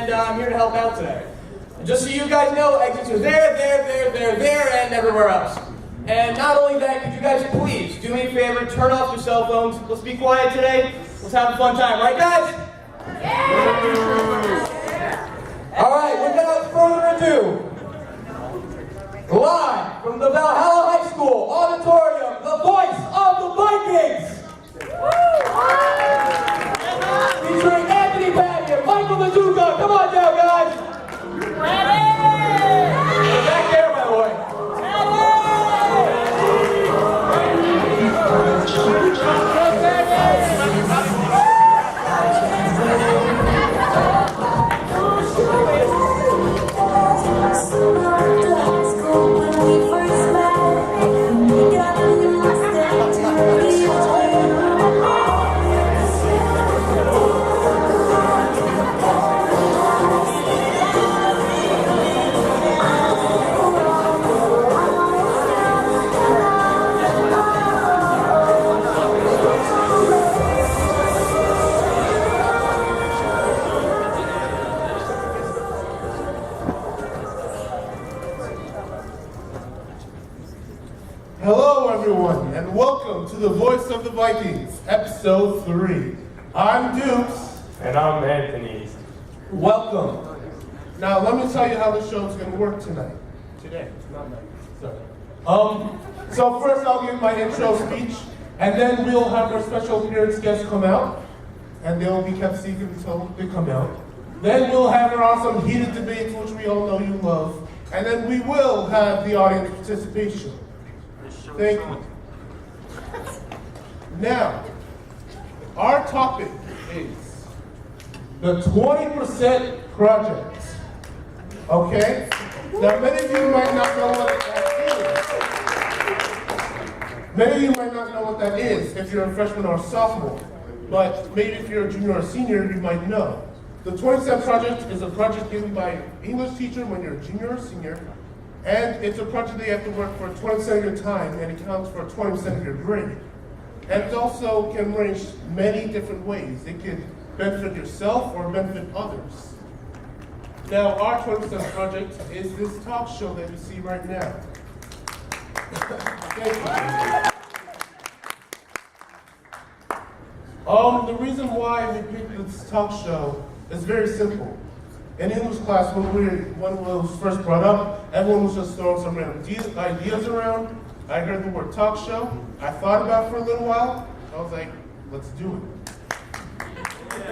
and I'm here to help out today. And just so you guys know, exits are there, and everywhere else. And not only that, could you guys please do me a favor, turn off your cell phones. Let's be quiet today. Let's have a fun time, right guys? Yeah! All right, without further ado, live from the Valhalla High School auditorium, the voice of the Vikings! Featuring Anthony Patty and Michael the Duca. Come on down, guys! Ready! We're back there, my boy. Hello everyone, and welcome to the Voice of the Vikings, Episode 3. I'm Dukes. And I'm Anthony. Welcome. Now let me tell you how the show's going to work tonight. Today, not night. Sorry. So first I'll give my intro speech, and then we'll have our special appearance guests come out, and they'll be kept secret until they come out. Then we'll have our awesome heated debates, which we all know you love, and then we will have the audience participation. Thank you. Now, our topic is the 20% project. Okay? Now, many of you might not know what that is. Many of you might not know what that is if you're a freshman or a sophomore. But maybe if you're a junior or senior, you might know. The 20% project is a project given by an English teacher when you're a junior or senior. And it's a project that you have to work for 20% of your time, and it counts for 20% of your grade. And it also can range many different ways. It can benefit yourself or benefit others. Now, our 20% project is this talk show that you see right now. Thank you. The reason why we picked this talk show is very simple. In English class, when it was first brought up, everyone was just throwing some random ideas around. I heard the word talk show. I thought about it for a little while. I was like, let's do it.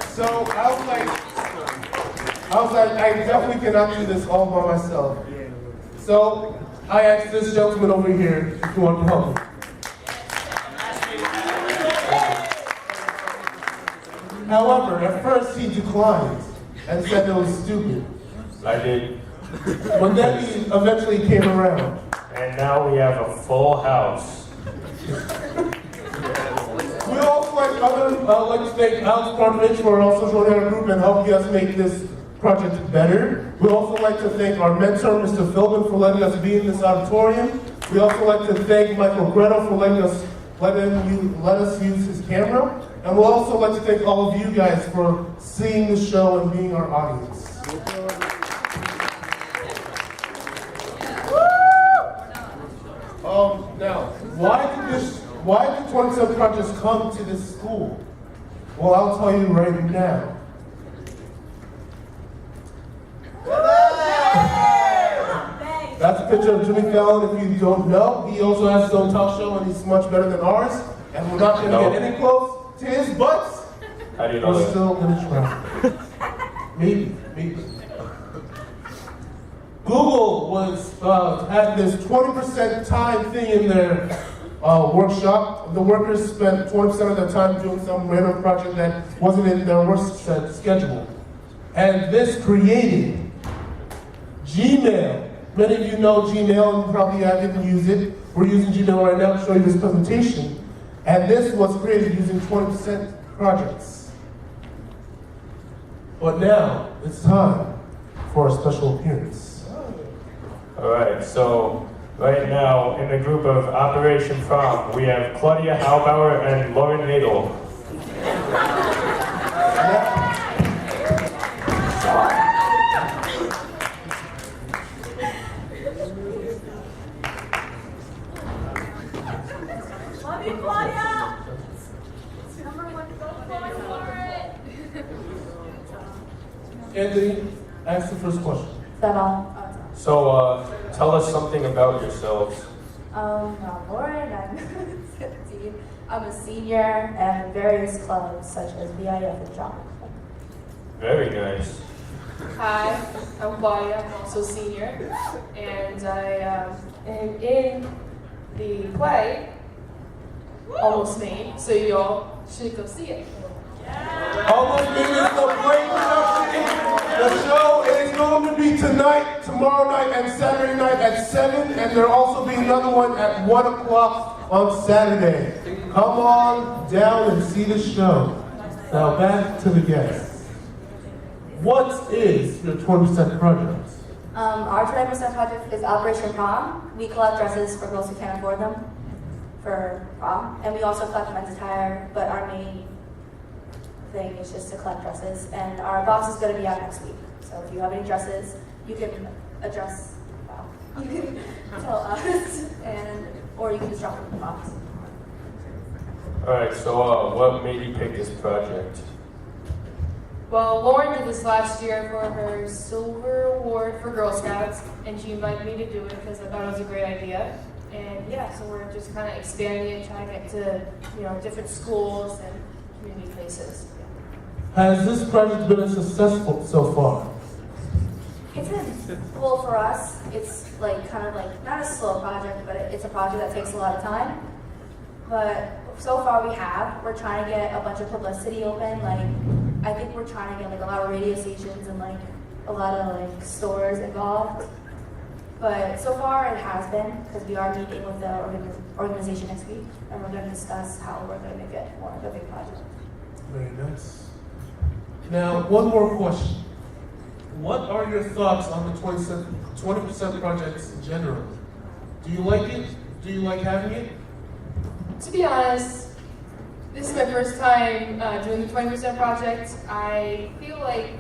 So I was like, I definitely cannot do this all by myself. So I asked this gentleman over here if he wanted to help me. However, at first he declined and said it was stupid. I did. But then he eventually came around. And now we have a full house. We also like to thank Alex Bartovich for also joining our group and helping us make this project better. We also like to thank our mentor, Mr. Philbin, for letting us be in this auditorium. We also like to thank Michael Gretel for let us use his camera. And we'll also like to thank all of you guys for seeing the show and being our audience. Now, why did 27 projects come to this school? Well, I'll tell you right now. That's a picture of Jimmy Fallon. If you don't know, he also has his own talk show, and he's much better than ours. And we're not going to get any close to his butts. How do you know We're that? still going to try. Maybe. Google had this 20% time thing in their workshop. The workers spent 20% of their time doing some random project that wasn't in their work schedule. And this created Gmail. Many of you know Gmail and probably didn't use it. We're using Gmail right now to show you this presentation. And this was created using 20% projects. But now, it's time for a special appearance. All right, so right now in the group of Operation Prom, we have Claudia Halbauer and Lauren Nagel. Claudia! Number one, go for it! Anthony, ask the first question. Is that all? So, tell us something about yourselves. I'm Lauren, I'm 17. I'm a senior and in various clubs such as VIF and JOC. Very nice. Hi, I'm Claudia. I'm also senior, and I am in the play Almost Made, so you all should go see it. Almost Made is the great production. The show is going to be tonight, tomorrow night, and Saturday night at 7, and there'll also be another one at 1 o'clock on Saturday. Come on down and see the show. Now back to the guests. What is your 20% project? Our 20% project is Operation Prom. We collect dresses for girls who can't afford them for prom, and we also collect men's attire, but our main thing is just to collect dresses, and our box is going to be out next week. So if you have any dresses, you can address, you can tell us, or you can just drop it in the box. Alright, so what made you pick this project? Well, Lauren did this last year for her Silver Award for Girl Scouts, and she invited me to do it because I thought it was a great idea. And yeah, so we're just kind of expanding and trying to get to, different schools and community places. Has this project been successful so far? It's well for us. It's kind of not a slow project, but it's a project that takes a lot of time. But so far we're trying to get a bunch of publicity open. I think we're trying to get a lot of radio stations and a lot of stores involved. But so far it has been, because we are meeting with the organization next week, and we're going to discuss how we're going to make it more of a big project. Very nice. Now, one more question. What are your thoughts on the 20% projects in general? Do you like it? Do you like having it? To be honest, this is my first time doing the 20% project. I feel like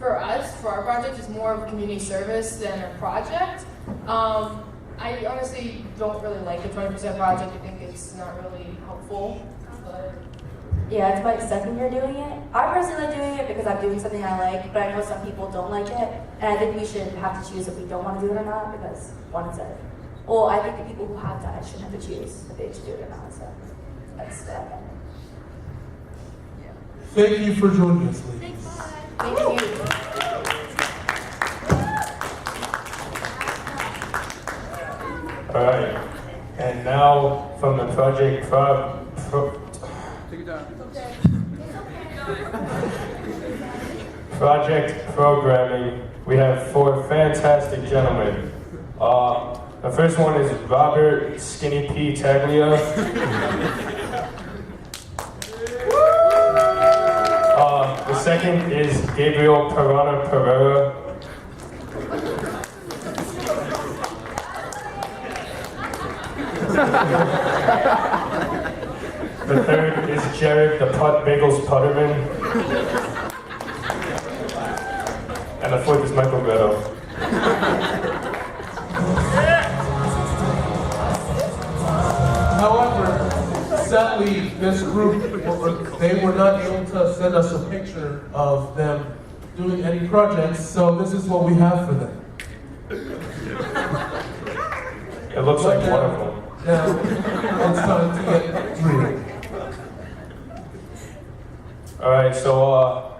for our project, it's more of a community service than a project. I honestly don't really like the 20% project. I think it's not really helpful. But yeah, it's my second year doing it. I personally like doing it because I'm doing something I like, but I know some people don't like it, and I think we should have to choose if we don't want to do it or not, because one is it. Well, I think the people who have done it should have to choose if they should do it or not, so that's what I think. Thank you for joining us, ladies. Thank you. Alright, and now from the project project programming, we have 4 fantastic gentlemen. The first one is Robert Skinny P. Taglia. The second is Gabriel Parana Pereira. The third is Jared the Putt Bagels Putterman. And the fourth is Michael Gretto. However, sadly, this group, they were not able to send us a picture of them doing any projects, so this is what we have for them. It looks like one of them. Now, it's time to get real. Alright, so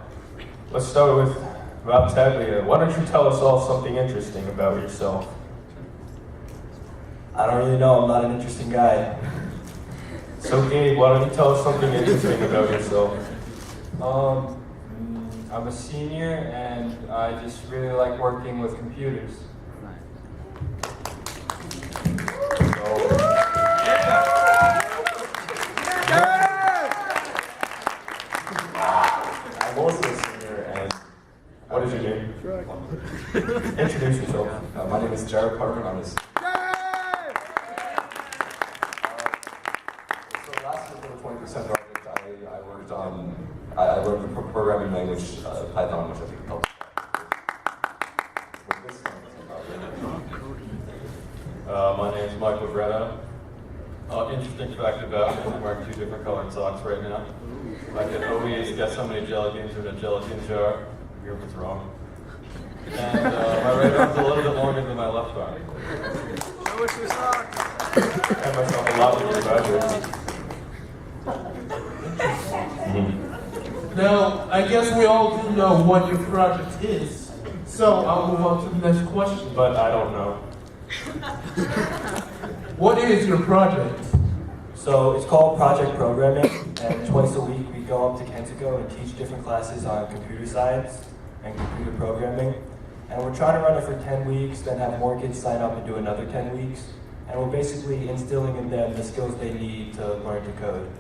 let's start with Rob Taglia. Why don't you tell us all something interesting about yourself? I don't really know, I'm not an interesting guy. So Gabe, why don't you tell us something interesting about yourself? I'm a senior and I just really like working with computers. I'm also a senior and What is your name? Introduce yourself. my name is Jared Parman. I'm a senior. So last year for the 20% project, I worked on, I learned the programming language Python, which I think helps. With this 20% project. My name is Michael Greta. Interesting fact about me, I'm wearing 2 different colored socks right now. I can always get so many jelly beans in a gelatin jar. Hear what's wrong. And my right arm's a little bit longer than my left arm. Show us your socks. I have myself a lot with your Now, I guess we all do know what your project is, so I'll move on to the next question. But I don't know. What is your project? So it's called Project Programming, and twice a week we go up to Kensico and teach different classes on computer science and computer programming. And we're trying to run it for 10 weeks, then have more kids sign up and do another 10 weeks. And we're basically instilling in them the skills they need to learn to code.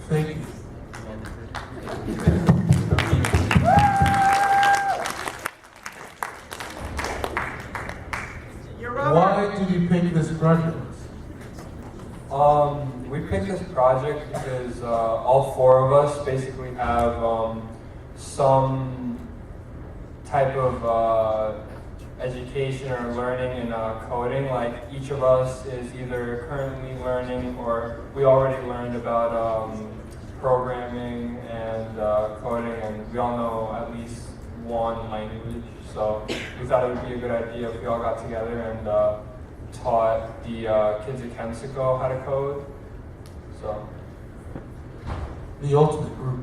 Thank you. Why did you pick this project? We picked this project because all 4 of us basically have some type of education or learning in coding. Like each of us is either currently learning or we already learned about programming and coding, and we all know at least one language. So we thought it would be a good idea if we all got together and taught the kids at Kensico how to code. So The ultimate group.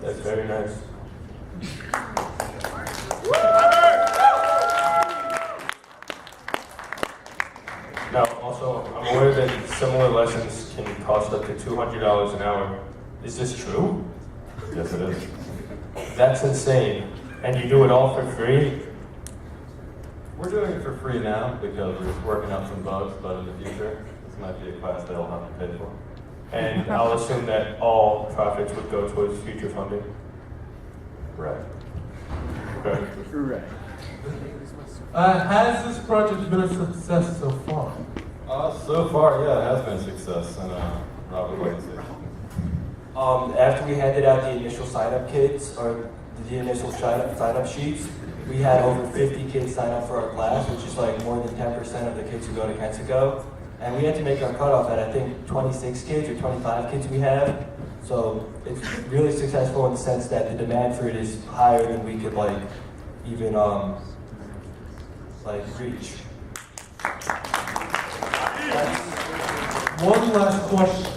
That's very nice. Now, also, I'm aware that similar lessons can cost up to $200 an hour. Is this true? Yes, it is. That's insane. And you do it all for free? We're doing it for free now because we're just working out some bugs, but in the future, this might be a class they'll have to pay for. And I'll assume that all profits would go towards future funding. Right. Okay. Has this project been a success so far? So far, yeah, it has been a success, and Rob would like to say. After we handed out the initial sign-up kits, or the initial sign-up sheets, we had over 50 kids sign up for our class, which is like more than 10% of the kids who go to Kensico. And we had to make our cutoff at, I think, 26 kids or 25 kids we have. So it's really successful in the sense that the demand for it is higher than we could like even reach. One last question.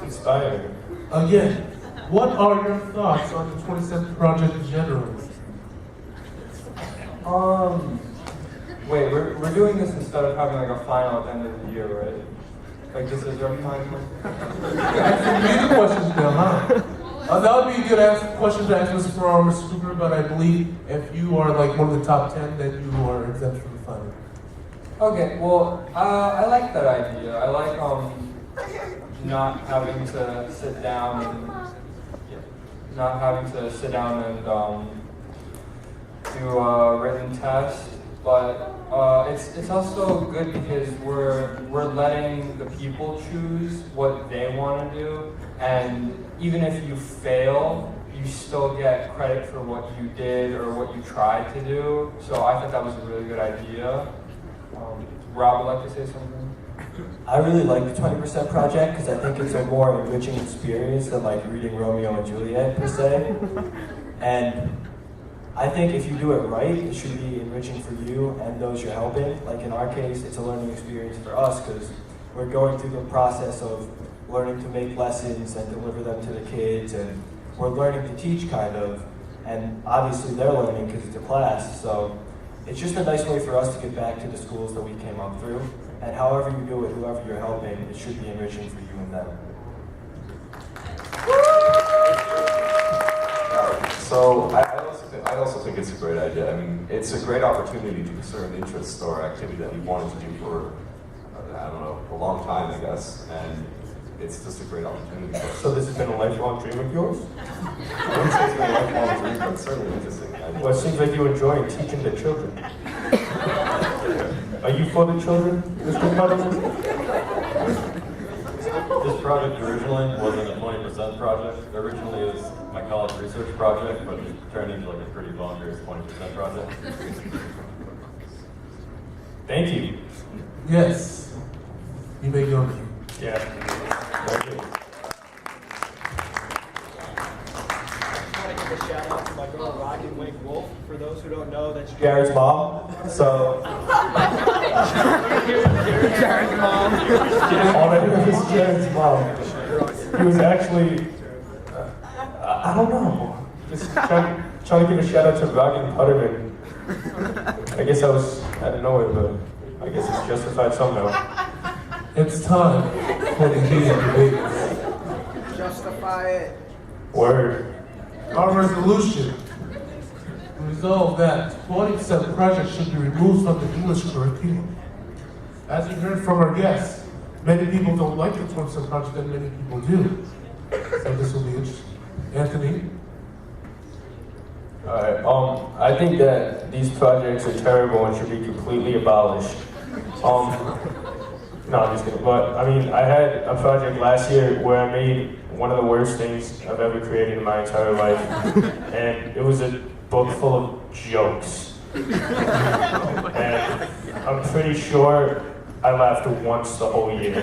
Inspiring. Again, what are your thoughts on the 27th project generally? Wait, we're doing this instead of having like a final at the end of the year, right? Like this is our final? Answer the questions now, huh? That would be a good question to ask Mr. Ferraro, Mr. Cooper, but I believe if you are like one of the top 10, then you are exempt from the final. Okay, well, I like that idea. I like not having to sit down and do a written test, but it's also good because we're letting the people choose what they want to do, and even if you fail, you still get credit for what you did or what you tried to do. So I thought that was a really good idea. Rob would like to say something? I really like the 20% project because I think it's a more enriching experience than like reading Romeo and Juliet per se. And I think if you do it right, it should be enriching for you and those you're helping. Like in our case, it's a learning experience for us because we're going through the process of learning to make lessons and deliver them to the kids, and we're learning to teach kind of, and obviously they're learning because it's a class. So it's just a nice way for us to get back to the schools that we came up through. And however you do it, whoever you're helping, it should be enriching for you and them. So I also think it's a great idea. I mean, it's a great opportunity to pursue an interest or activity that we wanted to do for, I don't know, a long time, I guess. And it's just a great opportunity for us. So this has been a lifelong dream of yours? I wouldn't say it's been a lifelong dream, but it's certainly interesting. Well, it seems like you enjoy teaching the children. Are you for the children, Mr. Cutting? This project originally wasn't a 20% project. Originally it was my college research project, but it turned into like a pretty bonkers 20% project. Thank you. Yes. You may go now. Yeah. Thank you. I want to give a shout out to my girl Rocket Wink Wolf. For those who don't know, that's Jared's mom. So Jared's mom. All I know is Jared's mom. He was actually, I don't know, just trying to give a shout out to Rocket Putterman. I guess I was out of nowhere, but I guess it's justified somehow. It's time for the heated debate. Justify it. Word. Our resolution resolve that 20% projects should be removed from the English curriculum. As you heard from our guests, many people don't like the 20% project and many people do. So this will be interesting. Anthony? Alright, I think that these projects are terrible and should be completely abolished. No, I'm just kidding. But, I mean, I had a project last year where I made one of the worst things I've ever created in my entire life. And it was a book full of jokes. And I'm pretty sure I laughed once the whole year.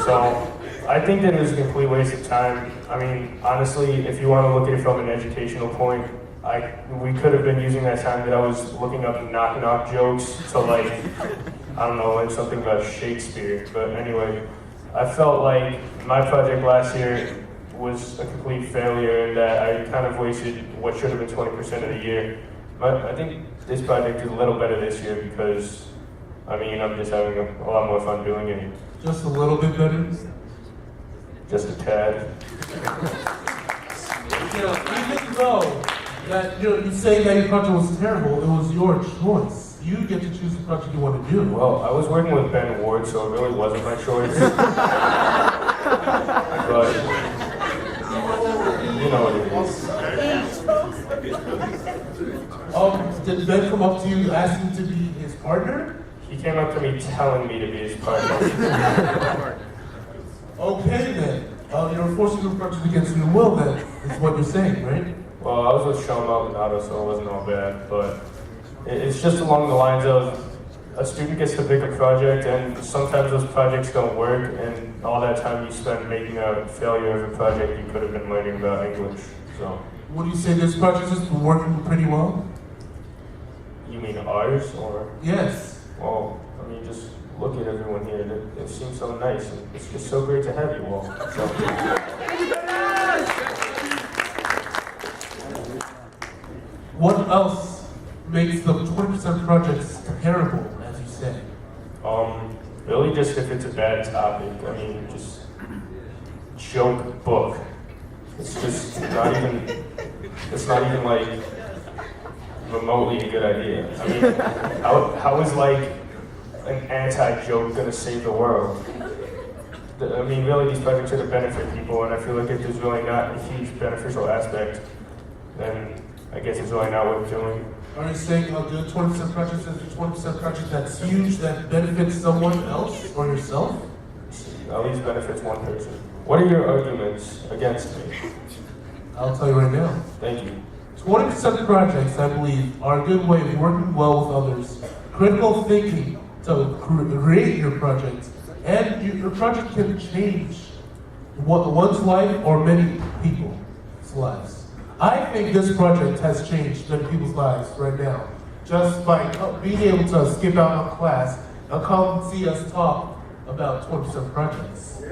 So, I think that it was a complete waste of time. I mean, honestly, if you want to look at it from an educational point, we could have been using that time that I was looking up knock-knock jokes to, like, I don't know, learn something about Shakespeare. But anyway, I felt like my project last year was a complete failure and that I kind of wasted what should have been 20% of the year. But I think this project is a little better this year because, I mean, I'm just having a lot more fun doing it. Just a little bit better? Just a tad. Even though that you say that your project was terrible, it was your choice. You get to choose the project you want to do. Well, I was working with Ben Ward, so it really wasn't my choice. But, you know what it is. Did Ben come up to you asking to be his partner? He came up to me telling me to be his partner. Okay then. You're forcing your project against your will then, is what you're saying, right? Well, I was with Sean Maldonado, so it wasn't all bad, but it's just along the lines of a student gets to pick a project, and sometimes those projects don't work, and all that time you spend making a failure of a project, you could have been learning about English, so. Would you say this project has been working pretty well? You mean ours, or? Yes. Well, I mean, just look at everyone here. It seems so nice, and it's just so great to have you all. So. What else makes the 20% projects terrible, as you say? Really just if it's a bad topic. I mean, just joke book. It's just not even like remotely a good idea. I mean, how is like an anti-joke gonna save the world? I mean, really these projects are to benefit people, and I feel like if there's really not a huge beneficial aspect, then I guess it's really not worth doing. Are you saying a good 20% project is a 20% project that's huge, that benefits someone else or yourself? At least benefits one person. What are your arguments against me? I'll tell you right now. Thank you. 20% projects, I believe, are a good way of working well with others. Critical thinking to create your project. And your project can change one's life or many people's lives. I think this project has changed many people's lives right now. Just by being able to skip out of class and come see us talk about 20% projects.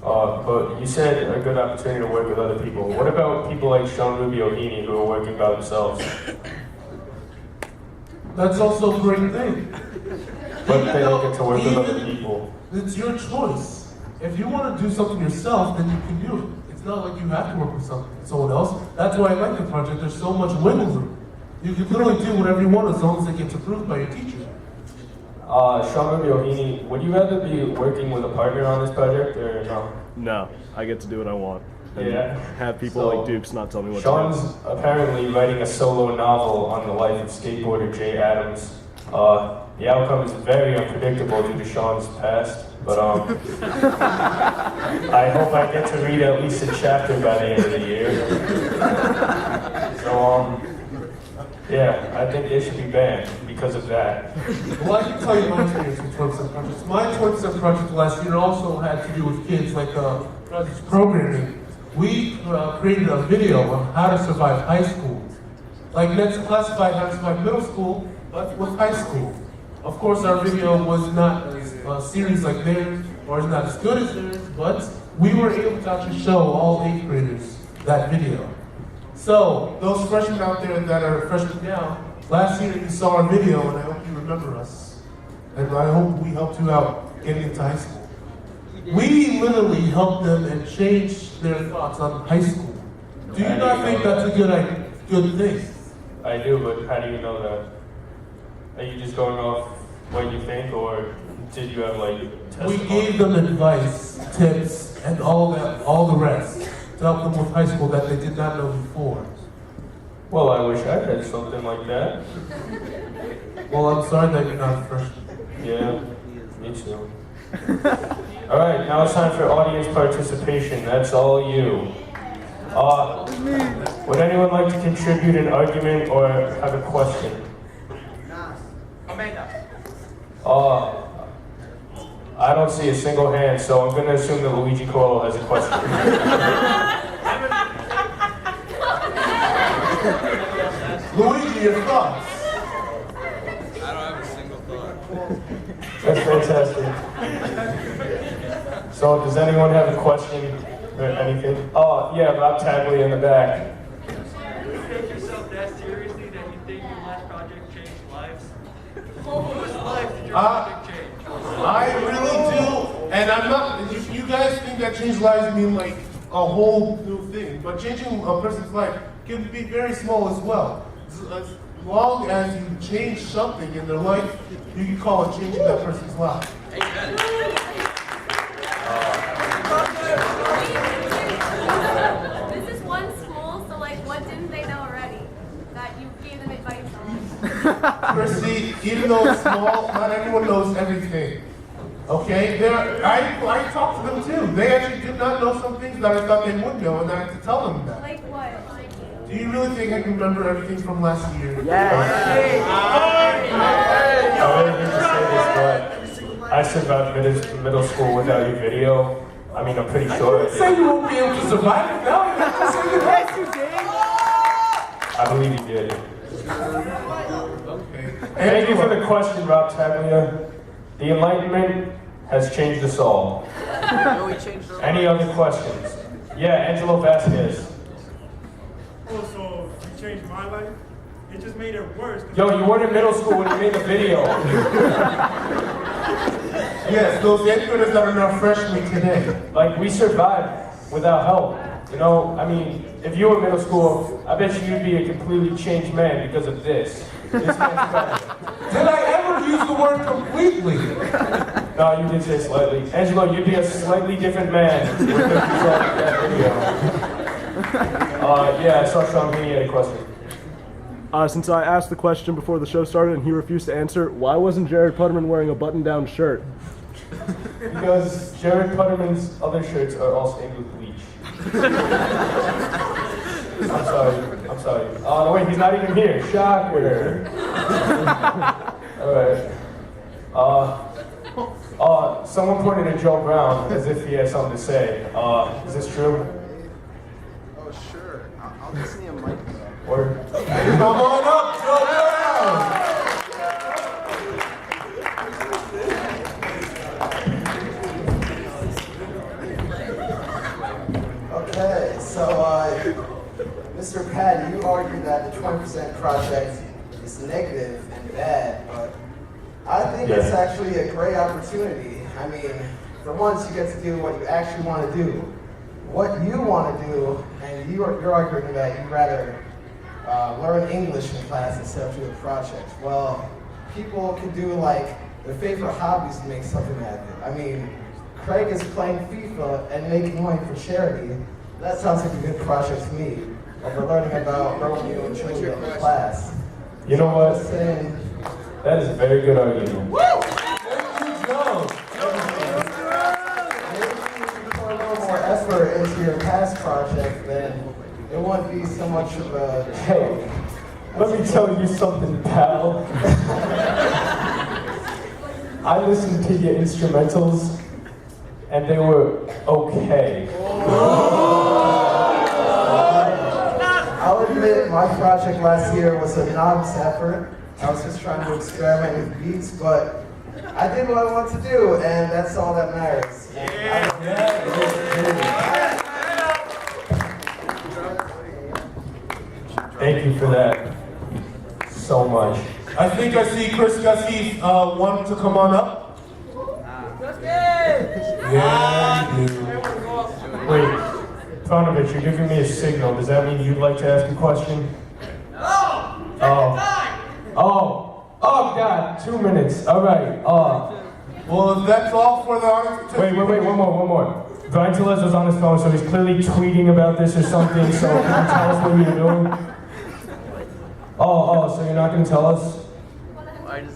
But you said a good opportunity to work with other people. What about people like Sean Rubio-Heaney who are working by themselves? That's also a great thing. But they don't get to work with other people. It's your choice. If you want to do something yourself, then you can do it. It's not like you have to work with someone else. That's why I like the project. There's so much wiggle room. You can literally do whatever you want as long as it gets approved by your teacher. Sean Rubio-Heaney, would you rather be working with a partner on this project or no? No, I get to do what I want. And Yeah. have people like Dukes not tell me what Sean's to do. apparently writing a solo novel on the life of skateboarder Jay Adams. The outcome is very unpredictable due to Sean's past, but I hope I get to read at least a chapter by the end of the year. So Yeah, I think they should be banned because of that. Well, I can tell you my experience with 20% projects. My 20% project last year also had to do with kids, like programming. We created a video on how to survive high school. Like, let's classify how to survive middle school, but with high school. Of course, our video was not a series like theirs, or is not as good as theirs, but we were able to actually show all 8th graders that video. So, those freshmen out there that are freshmen now, last year you saw our video, and I hope you remember us. And I hope we helped you out getting into high school. We literally helped them and changed their thoughts on high school. Do you not think that's a good thing? I do, but how do you know that? Are you just going off what you think, or did you have like testimony? We gave them advice, tips, and all the rest to help them with high school that they did not know before. Well, I wish I had something like that. Well, I'm sorry that you're not a freshman. Yeah, me too. All right, now it's time for audience participation. That's all you. Would anyone like to contribute an argument or have a question? Amanda. I don't see a single hand, so I'm going to assume that Luigi Coelho has a question. Luigi, your thoughts? I don't have a single thought. That's fantastic. So, does anyone have a question or anything? Oh, yeah, Rob Tagley in the back. Do you take yourself that seriously that you think your last project changed lives? Whose life did your project change? I really do, and I'm not, if you guys think that change lives mean like a whole new thing, but changing a person's life can be very small as well. As long as you change something in their life, you can call it changing that person's life. This is one school, so like, what didn't they know already that you gave them advice on? Chrissy, even though it's small, not everyone knows everything. Okay? I talked to them too. They actually did not know some things that I thought they would know, and I had to tell them that. Like what? Do you really think I can remember everything from last year? I really need to say this, but I survived middle school without your video. I mean, I'm pretty sure. Say you won't be able to survive it now. You have to say the best you did. I believe you did. Okay. Thank you for the question, Rob Taglia. The Enlightenment has changed us all. Any other questions? Yeah, Angelo Vasquez. Oh, so you changed my life? It just made it worse. Yo, you weren't in middle school when you made the video. Yes, those 8th graders that are now freshmen today. Like, we survived without help. You know, I mean, if you were in middle school, I bet you'd be a completely changed man because of this. This man's better. Did I ever use the word completely? No, you did say slightly. Angelo, you'd be a slightly different man with the result of that video. Yeah, I saw Sean Meany had a question. Since I asked the question before the show started and he refused to answer, why wasn't Jared Putterman wearing a button-down shirt? Because Jared Putterman's other shirts are all stained with bleach. I'm sorry. Oh, no, wait, he's not even here. Shocker. Alright. Someone pointed at Joe Brown as if he had something to say. Is this true? Oh, sure. I'll just need a mic. Or Come on up, Joe Brown! Okay, so Mr. Patty, you argued that the 20% project is negative and bad, but I think it's actually a great opportunity. I mean, for once you get to do what you actually want to do. What you want to do, and you're arguing that you'd rather learn English in class instead of do a project. Well, people can do like their favorite hobbies to make something happen. I mean, Craig is playing FIFA and making money for charity. That sounds like a good project to me. Over learning about Romeo and Juliet in class. you know what? Saying, That is a very good argument. maybe if you put a little more effort into your past project, then it wouldn't be so much of a joke. Let me tell you something, pal. I listened to your instrumentals, and they were okay. I'll admit my project last year was a novice effort. I was just trying to experiment with beats, but I did what I wanted to do, and that's all that matters. Thank you for that so much. I think I see Chris Gussie wanting to come on up. Yeah, you do. Wait, Panovich, you're giving me a signal. Does that mean you'd like to ask a question? Oh, God, 2 minutes. All right. Well, that's all for the audience. Wait, one more. Vangelis was on his phone, so he's clearly tweeting about this or something. So can you tell us what you're doing? So you're not going to tell us?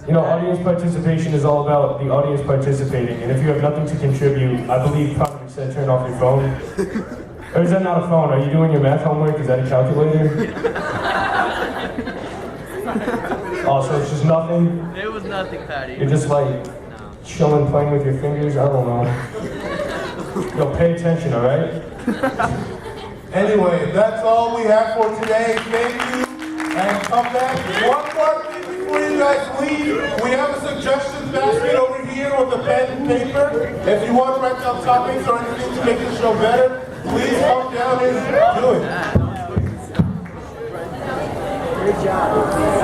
You know, audience participation is all about the audience participating, and if you have nothing to contribute, I believe Panovich said turn off your phone. Or is that not a phone? Are you doing your math homework? Is that a calculator? So it's just nothing? It was nothing, Patty. You're just like chilling, playing with your fingers? I don't know. Yo, pay attention, all right? Anyway, that's all we have for today. Thank you, and come back. One more thing before you guys leave. We have a suggestions basket over here with a pen and paper. If you want to write down topics or anything to make the show better, please come down and do it. Good job.